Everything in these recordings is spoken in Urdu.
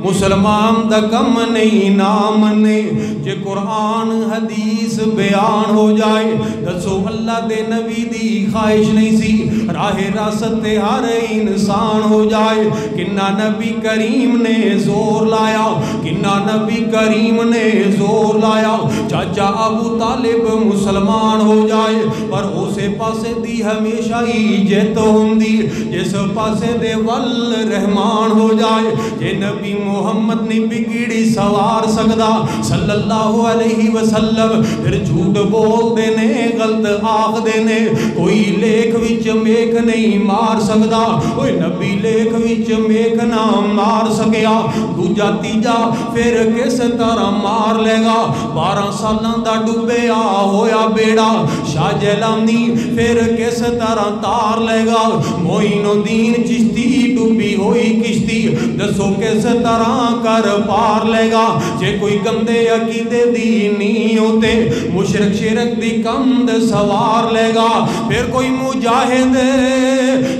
مسلمان دا کم نہیں نام نے جے قرآن حدیث بیان ہو جائے دسو اللہ دے نبی دی خواہش نہیں سی راہ راست ہر انسان ہو جائے کنہ نبی کریم نے زور لایا کنہ نبی کریم نے زور لایا چاچا ابو طالب مسلمان ہو جائے پر اسے پاسے دی ہمیشہ ہی جیت ہوندی جس پاسے دے ول رحمان ہو جائے جے نبی محمد نے بگڑی سوار سکدا صلی اللہ علیہ وسلم پھر جھوٹ بول دینے غلط آخ دینے کوئی لیکھ وچ میک نہیں مار سکدا کوئی نبی لیکھ وچ میک نہ مار سکیا دوجا تیجا پھر کس طرح مار لے گا 12 سالاں دا ڈوبیا ہویا بیڑا شاہ جیلانی پھر کس طرح تار لے گا معین الدین چشتی ڈوبی ہوئی کشتی دسو کس طرح کر پار لے گا جے کوئی گندے عقیدے دی نہیں ہوتے مشرک شرک دی کند سوار لے گا پھر کوئی مجاہد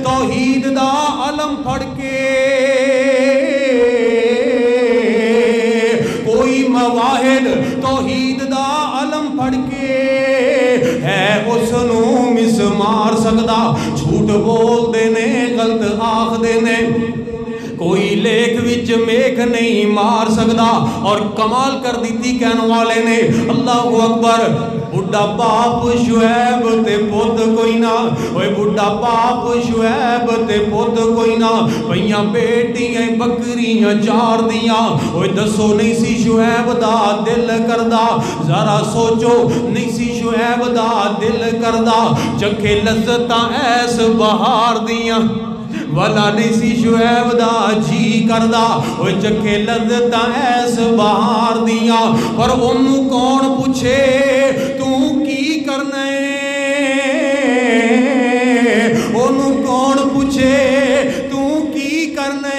توحید دا علم پھڑ کے کوئی مواحد توحید دا علم پھڑ کے ہے اس نو مسمار سکدا جھوٹ بول دینے غلط آخ دینے کوئی لیکھ وچ میک نہیں مار سکدا اور کمال کر دیتی کہنے والے نے اللہ اکبر بڑھا باپ شعیب تے پوت کوئی نہ اوے بڑھا باپ شعیب تے پوت کوئی نہ پئیاں بیٹیاں بکریاں چار دیاں اوے دسو نہیں سی شعیب دا دل کردا ذرا سوچو نہیں سی شعیب دا دل کردا چکھے لذتاں ایس بہار دیاں والا نہیں سی شعیب دا جی کردہ اوہ چکے لذتاں ایس بہار دیاں پر انہوں کون پوچھے تو کی کرنے انہوں کون پوچھے تو کی کرنے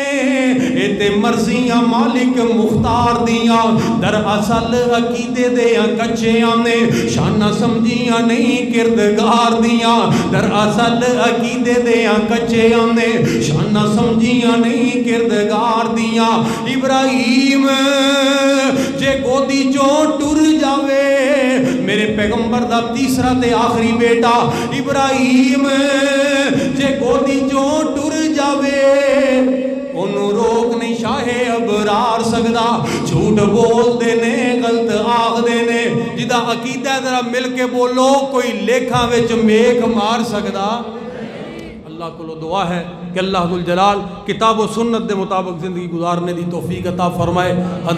ایتے مرضیاں مالک مختار دیاں در اصل عقیدے دیاں کچھیاں نے شانہ سمجھیاں نہیں کردگار دیاں در اصل عقیدے دیاں کچھیاں نے شانہ سمجھیاں نہیں کردگار دیاں ابراہیم جے گودی چوں ٹر جاوے میرے پیغمبر دا تیسرا تے آخری بیٹا ابراہیم جے گودی چوں ٹر جاوے انہوں روک نہیں شاہ ابرار سکدا جھوٹ بول دینے غلط آخ دینے جدہ عقیدہ ذرا مل کے بولو کوئی لیکھاں وچ میک مار سکدا اللہ کو دعا ہے کہ اللہ ذوالجلال کتاب و سنت دے مطابق زندگی گزارنے دی توفیق عطا فرمائے. حضرت